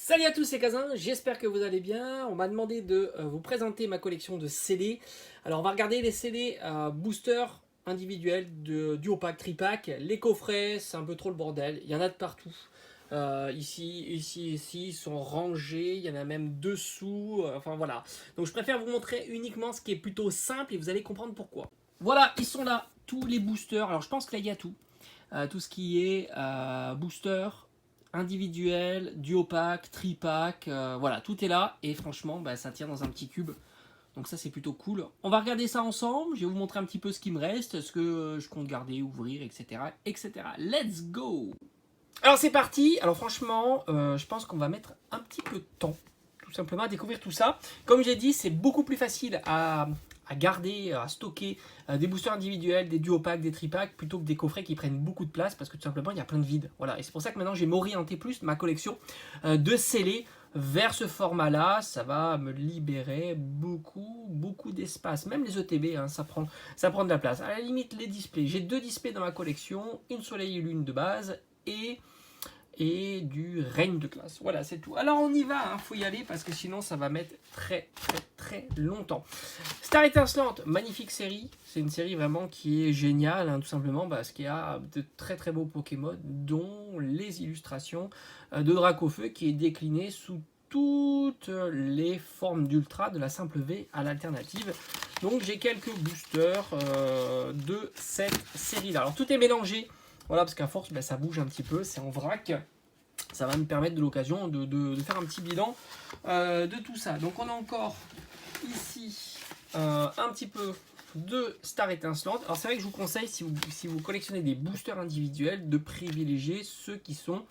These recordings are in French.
Salut à tous, c'est Kazin, j'espère que vous allez bien. On m'a demandé de vous présenter ma collection de CD. Alors on va regarder les CD boosters individuels de duo pack, tripack. Les coffrets, c'est un peu trop le bordel, il y en a de partout. Ici, ils sont rangés, il y en a même dessous, enfin voilà. Donc je préfère vous montrer uniquement ce qui est plutôt simple et vous allez comprendre pourquoi. Voilà, ils sont là, tous les boosters. Alors je pense que là il y a tout. Tout ce qui est booster, individuel, duo pack, tripack, voilà, tout est là et franchement, ça tient dans un petit cube. Donc ça c'est plutôt cool. On va regarder ça ensemble, je vais vous montrer un petit peu ce qui me reste, ce que je compte garder, ouvrir, etc. etc. Let's go. Alors c'est parti. Alors franchement, je pense qu'on va mettre un petit peu de temps, tout simplement, à découvrir tout ça. Comme j'ai dit, c'est beaucoup plus facile à garder, à stocker des boosters individuels, des duo packs, des tripacks, plutôt que des coffrets qui prennent beaucoup de place, parce que tout simplement, il y a plein de vide. Voilà. Et c'est pour ça que maintenant, j'ai m'orienté plus ma collection de scellés vers ce format-là. Ça va me libérer beaucoup d'espace. Même les ETB, hein, ça prend de la place. À la limite, les displays. J'ai 2 displays dans ma collection, une soleil et lune de base, et du règne de classe. Voilà, c'est tout. Alors on y va, faut y aller parce que sinon ça va mettre très longtemps. Star Étincelante, magnifique série. C'est une série vraiment qui est géniale, tout simplement parce qu'il y a de très beaux Pokémon, dont les illustrations de Dracofeu qui est décliné sous toutes les formes d'ultra, de la simple V à l'alternative. Donc j'ai quelques boosters de cette série-là. Alors tout est mélangé. Voilà, parce qu'à force, ça bouge un petit peu, c'est en vrac. Ça va me permettre de l'occasion de faire un petit bilan de tout ça. Donc on a encore ici un petit peu de Star Étincelante. Alors c'est vrai que je vous conseille, si vous collectionnez des boosters individuels, de privilégier ceux qui sont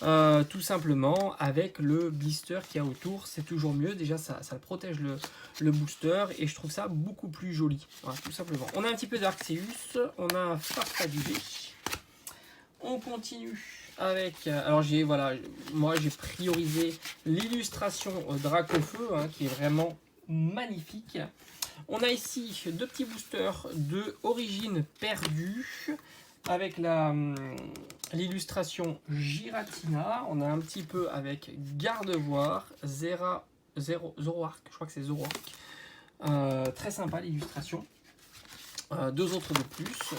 tout simplement avec le blister qu'il y a autour. C'est toujours mieux. Déjà, ça protège le booster et je trouve ça beaucoup plus joli. Voilà, tout simplement. On a un petit peu d'Arceus, on a un Farfadubé. On continue avec, alors moi j'ai priorisé l'illustration Dracofeu, qui est vraiment magnifique. On a ici 2 petits boosters de Origine Perdue avec l'illustration Giratina. On a un petit peu avec Gardevoir, Zoroark, je crois que c'est Zoroark. Très sympa l'illustration. 2 autres de plus.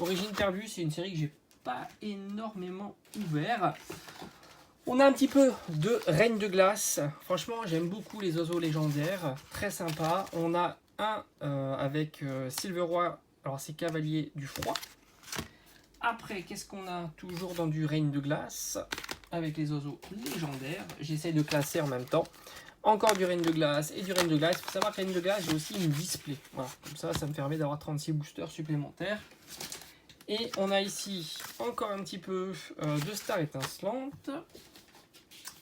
Origine Perdue, c'est une série que j'ai pas énormément ouvert. On a un petit peu de Reine de Glace. Franchement, j'aime beaucoup les oiseaux légendaires. Très sympa. On a un avec Silveroy. Alors, c'est Cavalier du Froid. Après, qu'est-ce qu'on a? Toujours dans du Reine de Glace. Avec les oiseaux légendaires. J'essaie de classer en même temps. Encore du Reine de Glace et du Reine de Glace. Il faut savoir que Reine de Glace, j'ai aussi une display. Voilà. Comme ça me permet d'avoir 36 boosters supplémentaires. Et on a ici encore un petit peu de Star Étincelante.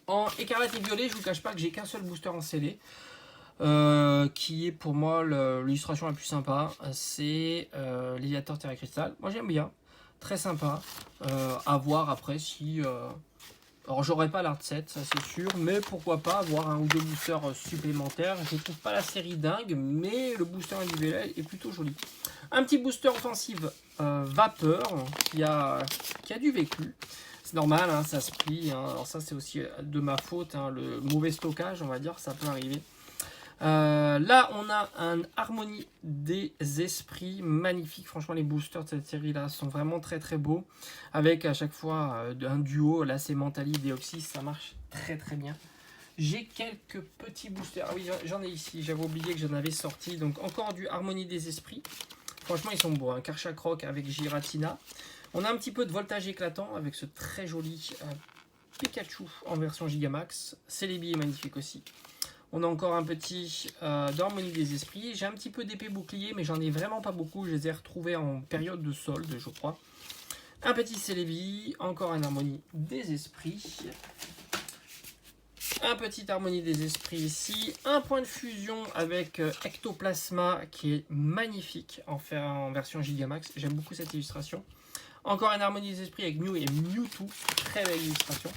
En écarlate et violet, je ne vous cache pas que j'ai qu'un seul booster en scellé. Qui est pour moi l'illustration la plus sympa. C'est l'Iliator Terra Cristal. Moi j'aime bien. Très sympa. À voir après si... alors j'aurais pas l'art set, ça c'est sûr. Mais pourquoi pas avoir un ou 2 boosters supplémentaires. Je ne trouve pas la série dingue. Mais le booster individuel est plutôt joli. Un petit booster offensive vapeur qui a du vécu. C'est normal, ça se plie. Alors ça c'est aussi de ma faute. Le mauvais stockage, on va dire, ça peut arriver. Là on a un Harmonie des Esprits magnifique. Franchement les boosters de cette série là sont vraiment très beaux. Avec à chaque fois un duo. Là c'est Mentali, Deoxys, ça marche très bien. J'ai quelques petits boosters. Ah oui, j'en ai ici. J'avais oublié que j'en avais sorti. Donc encore du Harmonie des Esprits. Franchement, ils sont beaux. Karchakroc avec Giratina. On a un petit peu de voltage éclatant avec ce très joli Pikachu en version Gigamax. Celebi est magnifique aussi. On a encore un petit d'Harmonie des Esprits. J'ai un petit peu d'épée bouclier, mais j'en ai vraiment pas beaucoup. Je les ai retrouvés en période de solde, je crois. Un petit Celebi. Encore un Harmonie des Esprits. Un petit Harmonie des Esprits ici. Un point de fusion avec Ectoplasma qui est magnifique en version Gigamax. J'aime beaucoup cette illustration. Encore un Harmonie des Esprits avec Mew et Mewtwo. Très belle illustration.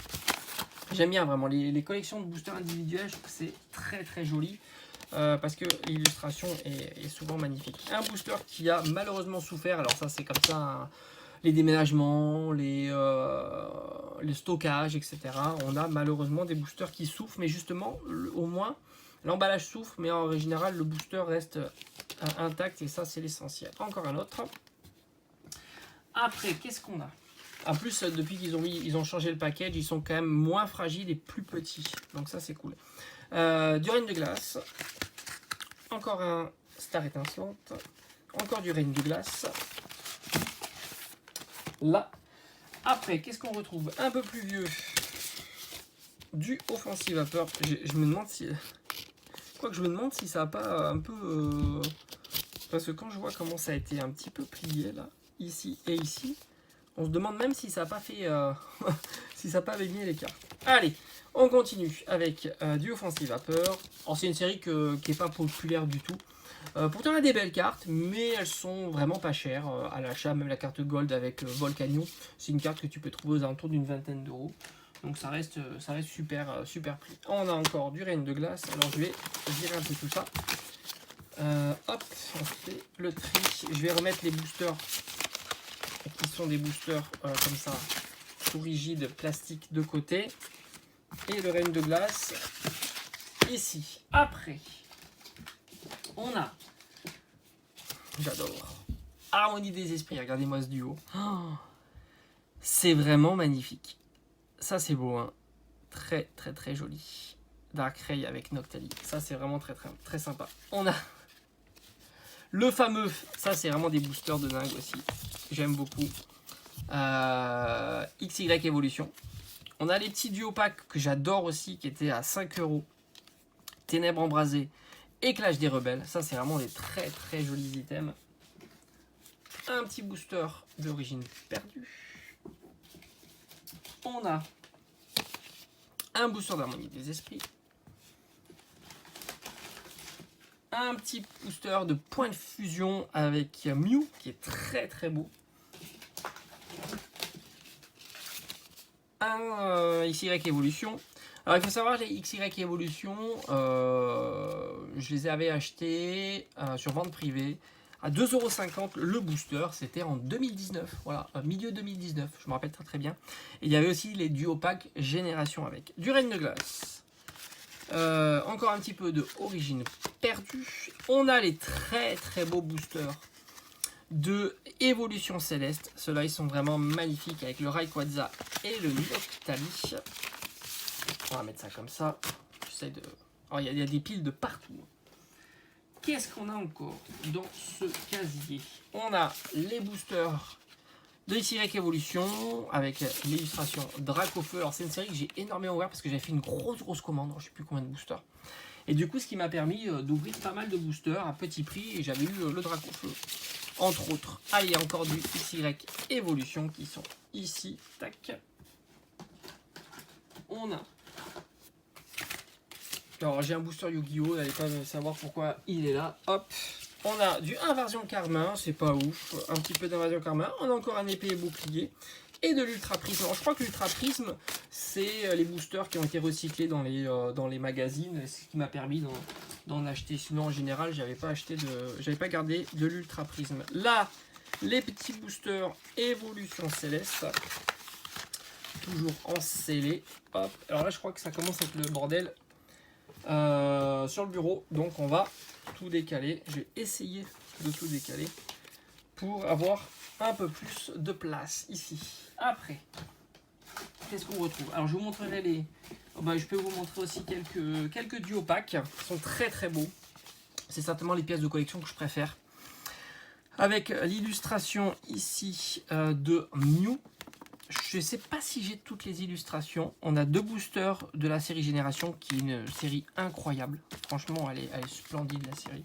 J'aime bien vraiment les collections de boosters individuels. Je trouve que c'est très joli. Parce que l'illustration est souvent magnifique. Un booster qui a malheureusement souffert. Alors ça c'est comme ça. les déménagements, les stockages, etc. On a malheureusement des boosters qui souffrent, mais justement, au moins, l'emballage souffre, mais en général, le booster reste intact, et ça, c'est l'essentiel. Encore un autre. Après, qu'est-ce qu'on a? En plus, depuis ils ont changé le package, ils sont quand même moins fragiles et plus petits. Donc ça, c'est cool. Du Reine de glace. Encore un Star étincelante. Encore du Reine de glace. Là. Après, qu'est-ce qu'on retrouve? Un peu plus vieux. Du Offensive Vapeur. Je me demande si... Quoique je me demande si ça n'a pas un peu... Parce que quand je vois comment ça a été un petit peu plié, là, ici et ici, on se demande même si ça n'a pas fait... si ça n'a pas abîmé les cartes. Allez, on continue avec du Offensive Vapeur. Alors c'est une série qui n'est pas populaire du tout. Pourtant on a des belles cartes, mais elles sont vraiment pas chères à l'achat. Même la carte Gold avec Volcanion, c'est une carte que tu peux trouver aux alentours d'une vingtaine d'euros. Donc ça reste super, super prix. On a encore du Reine de glace. Alors je vais virer un peu tout ça. Hop, on fait le tri. Je vais remettre les boosters qui sont des boosters comme ça, tout rigide, plastique de côté. Et le Reine de glace ici. Après, on a, j'adore, Harmonie des esprits. Regardez-moi ce duo. Oh, c'est vraiment magnifique. Ça c'est beau, hein. Très très très joli. Darkrai avec Noctali. Ça c'est vraiment très très très sympa. On a le fameux, ça c'est vraiment des boosters de dingue aussi. J'aime beaucoup. XY Evolution. On a les petits duo packs que j'adore aussi, qui étaient à 5 euros. Ténèbres embrasées et Clash des rebelles. Ça c'est vraiment des très très jolis items. Un petit booster d'origine perdue. On a un booster d'harmonie des esprits. Un petit booster de point de fusion avec Mew, qui est très très beau. Un XY Evolution. Alors il faut savoir, les XY Evolution, je les avais achetés sur vente privée à 2,50 € le booster. C'était en 2019, voilà, milieu 2019, je me rappelle très très bien. Et il y avait aussi les duo packs Génération avec du Reine de glace. Encore un petit peu de origine perdue. On a les très très beaux boosters de Évolution Céleste. Ceux-là, ils sont vraiment magnifiques avec le Rayquaza et le Noctali. On va mettre ça comme ça. J'essaie de... Oh, il y a des piles de partout. Qu'est-ce qu'on a encore dans ce casier? On a les boosters de XY Evolution avec l'illustration Dracofeu. Alors c'est une série que j'ai énormément ouvert parce que j'avais fait une grosse commande. Je ne sais plus combien de boosters. Et du coup, ce qui m'a permis d'ouvrir pas mal de boosters à petit prix. Et j'avais eu le Dracofeu, entre autres. Ah, il y a encore du XY Evolution qui sont ici. Tac. On a... Alors, j'ai un booster Yu-Gi-Oh! Vous n'allez pas savoir pourquoi il est là. Hop. On a du Invasion Carmin. C'est pas ouf. Un petit peu d'Invasion Carmin. On a encore un épée et bouclier. Et de l'Ultra Prisme. Alors, je crois que l'Ultra Prisme, c'est les boosters qui ont été recyclés dans les magazines. C'est ce qui m'a permis d'en acheter. Sinon, en général, j'avais pas gardé de l'Ultra Prisme. Là, les petits boosters Évolution Céleste. Toujours en scellé. Hop. Alors là, je crois que ça commence à être le bordel sur le bureau. Donc, on va tout décaler. Je vais essayer de tout décaler pour avoir un peu plus de place ici. Après, qu'est-ce qu'on retrouve? Alors, je vous montrerai les... je peux vous montrer aussi quelques duo packs. Ils sont très très beaux. C'est certainement les pièces de collection que je préfère. Avec l'illustration ici de Mew. Je ne sais pas si j'ai toutes les illustrations. On a deux boosters de la série Génération, qui est une série incroyable. Franchement, elle est splendide, la série.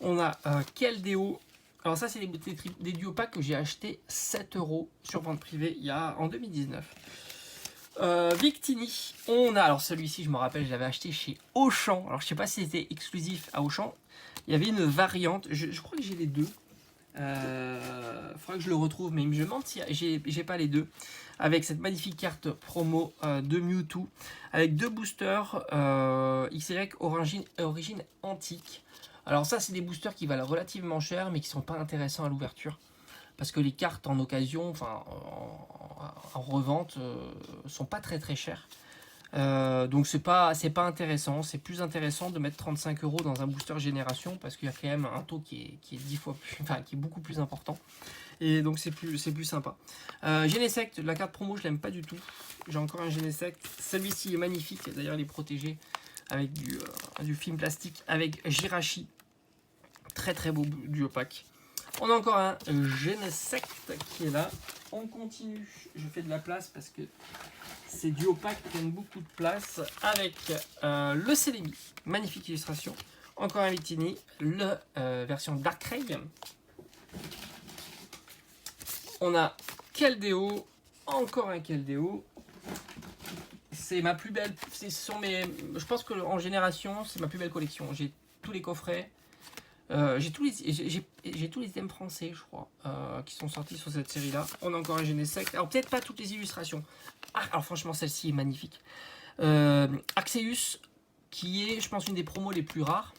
On a Keldeo. Alors ça, c'est des duo packs que j'ai acheté 7 € sur vente privée en 2019. Victini. On a, alors celui-ci, je me rappelle, je l'avais acheté chez Auchan. Alors je ne sais pas si c'était exclusif à Auchan. Il y avait une variante. Je crois que j'ai les deux. Faudra que je le retrouve, mais je me demande si j'ai pas les deux. Avec cette magnifique carte promo de Mewtwo, avec deux boosters XY origine antique. Alors ça, c'est des boosters qui valent relativement cher, mais qui sont pas intéressants à l'ouverture. parce que les cartes en occasion, enfin en revente, sont pas très très chères. Donc c'est pas intéressant. C'est plus intéressant de mettre 35 € dans un booster génération parce qu'il y a quand même un taux qui est 10 fois plus, enfin qui est beaucoup plus important. Et donc c'est plus sympa. Genesect, la carte promo, je l'aime pas du tout. J'ai encore un Genesect. Celui-ci est magnifique. D'ailleurs, il est protégé avec du film plastique avec Jirachi. Très très beau duo pack. On a encore un Genesect qui est là. On continue. Je fais de la place parce que ces duo packs prennent beaucoup de place avec le Celebi. Magnifique illustration. Encore un Victini. Le version Darkrai. On a Keldeo. Encore un Keldeo. C'est ma plus belle. Je pense qu'en génération, c'est ma plus belle collection. J'ai tous les coffrets. J'ai tous les items français, je crois, qui sont sortis sur cette série-là. On a encore un Genesect. Alors, peut-être pas toutes les illustrations. Ah, alors, franchement, celle-ci est magnifique. Arceus, qui est, je pense, une des promos les plus rares.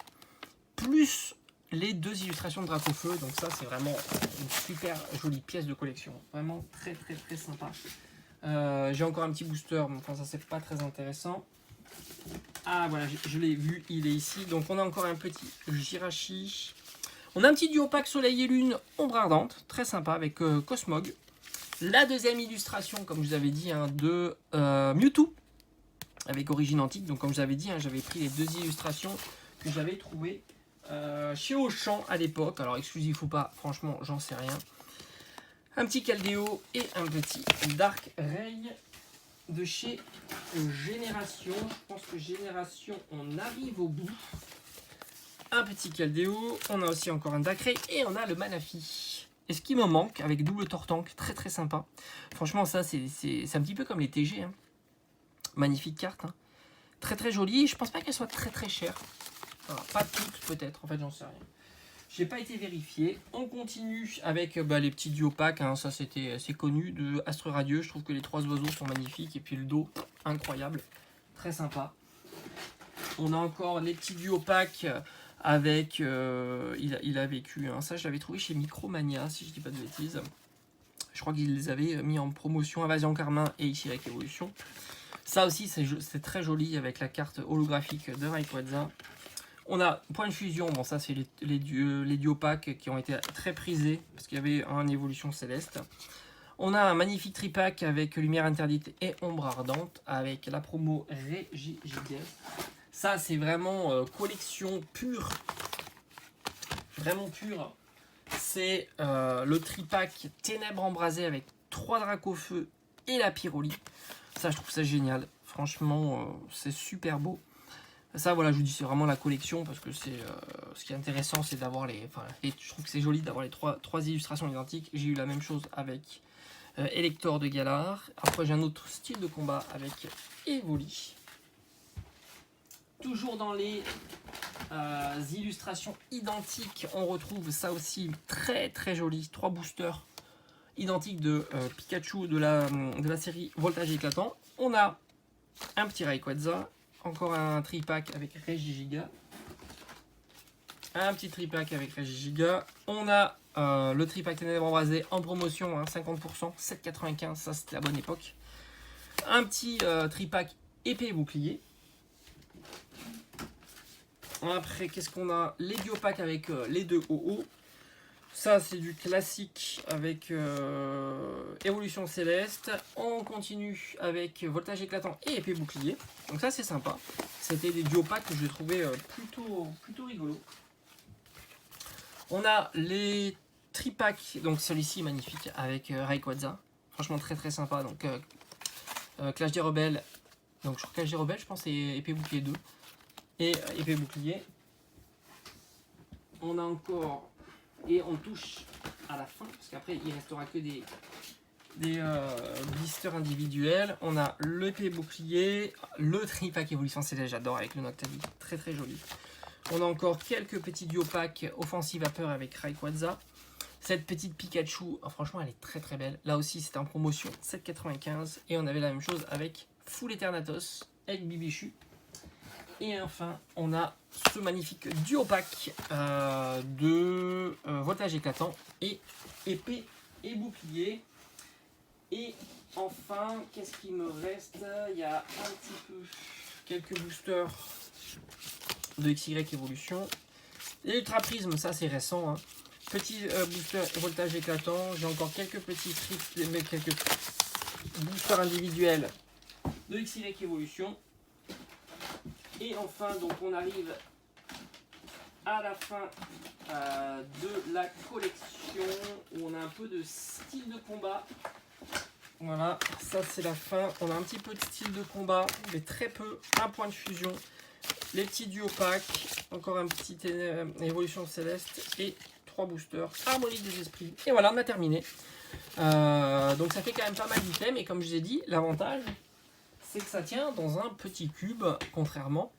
Plus les 2 illustrations de Dracofeu. Donc, ça, c'est vraiment une super jolie pièce de collection. Vraiment très, très, très sympa. J'ai encore un petit booster, mais enfin, ça, c'est pas très intéressant. Ah voilà, je l'ai vu, il est ici. Donc on a encore un petit Jirachi. On a un petit duo pack Soleil et Lune ombre ardente, très sympa avec Cosmog. La deuxième illustration, comme je vous avais dit, de Mewtwo avec origine antique. Donc comme je vous avais dit, j'avais pris les 2 illustrations que j'avais trouvées chez Auchan à l'époque. Alors exclusif ou pas, franchement, j'en sais rien. Un petit Keldeo et un petit Darkrai de chez Génération. Je pense que Génération, on arrive au bout. Un petit Keldeo. On a aussi encore un Darkrai et on a le Manafi. Et ce qui me manque avec double Tortank, très très sympa. Franchement, ça c'est un petit peu comme les TG. Hein. Magnifique carte. Hein. Très très jolie. Je pense pas qu'elle soit très très chère. Enfin, pas toutes peut-être. En fait, j'en sais rien. J'ai pas été vérifié. On continue avec les petits duo packs. Hein. Ça, c'est connu de Astre Radieux. Je trouve que les 3 oiseaux sont magnifiques. Et puis le dos, incroyable. Très sympa. On a encore les petits duo packs avec. Il a vécu. Hein. Ça, je l'avais trouvé chez Micromania, si je dis pas de bêtises. Je crois qu'ils les avaient mis en promotion. Invasion Carmin et ici avec Evolution. Ça aussi, c'est très joli avec la carte holographique de Rayquaza. On a Point de Fusion, bon ça c'est les duo packs qui ont été très prisés parce qu'il y avait un évolution céleste. On a un magnifique tripack avec Lumière Interdite et Ombre Ardente avec la promo Regigigas. Ça c'est vraiment collection pure, vraiment pure. C'est le tripack Ténèbres Embrasées avec 3 Dracofeu et la Pyroli. Ça je trouve ça génial, franchement c'est super beau. Ça, voilà, je vous dis, c'est vraiment la collection parce que c'est ce qui est intéressant, c'est d'avoir je trouve que c'est joli d'avoir les trois illustrations identiques. J'ai eu la même chose avec Elector de Galar. Après, j'ai un autre style de combat avec Evoli. Toujours dans les illustrations identiques, on retrouve ça aussi très très joli. 3 boosters identiques de Pikachu de la série Voltage Éclatant. On a un petit Rayquaza. Encore un tripack avec Regigigas. Un petit tripack avec Regigigas. On a le tripack Ténèbres Embrasées en promotion, hein, 50%, 7,95, ça c'était la bonne époque. Un petit tripack épée et bouclier. Après, qu'est-ce qu'on a? Les duopacks avec les 2 OO. Ça, c'est du classique avec Évolution Céleste. On continue avec Voltage Éclatant et Épée Bouclier. Donc ça, c'est sympa. C'était des duo packs que je trouvais plutôt rigolo. On a les tripacks. Donc celui-ci, magnifique, avec Rayquaza. Franchement, très très sympa. Donc Clash des Rebelles. Donc sur Clash des Rebelles, je pense c'est Épée Bouclier 2. Et Épée Bouclier. On a encore... Et on touche à la fin, parce qu'après il restera que des blisters individuels. On a l'épée bouclier, le tripack Évolution Céleste, j'adore avec le Noctavie, très très joli. On a encore quelques petits duo packs offensive vapeur avec Rayquaza. Cette petite Pikachu, oh, franchement elle est très très belle. Là aussi c'était en promotion, 7,95. Et on avait la même chose avec Full Eternatus, avec Bibichu. Et enfin, on a ce magnifique duo pack de Voltage Éclatant et Épée et bouclier. Et enfin, qu'est-ce qu'il me reste? Il y a un petit peu quelques boosters de XY Evolution. L'Ultra Prisme, ça c'est récent. Hein. Petit booster voltage éclatant. J'ai encore quelques petits strips, quelques boosters individuels de XY Evolution. Et enfin, donc on arrive à la fin de la collection où on a un peu de style de combat. Voilà, ça c'est la fin. On a un petit peu de style de combat, mais très peu. Un point de fusion, les petits duos packs, encore un petit évolution céleste et 3 boosters, harmonie des esprits. Et voilà, on a terminé. Donc ça fait quand même pas mal d'items. Et comme je vous ai dit, l'avantage, c'est que ça tient dans un petit cube, contrairement,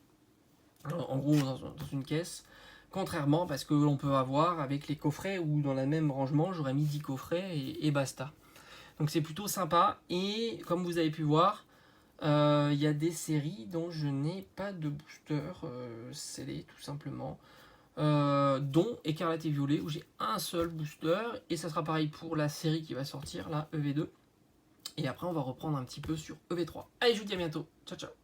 en gros dans une caisse. Contrairement parce que l'on peut avoir avec les coffrets ou dans le même rangement, j'aurais mis 10 coffrets et basta. Donc c'est plutôt sympa. Et comme vous avez pu voir, il y a des séries dont je n'ai pas de booster scellé tout simplement. Dont Écarlate et Violet où j'ai un seul booster. Et ça sera pareil pour la série qui va sortir, la EV2. Et après on va reprendre un petit peu sur EV3. Allez, je vous dis à bientôt. Ciao ciao.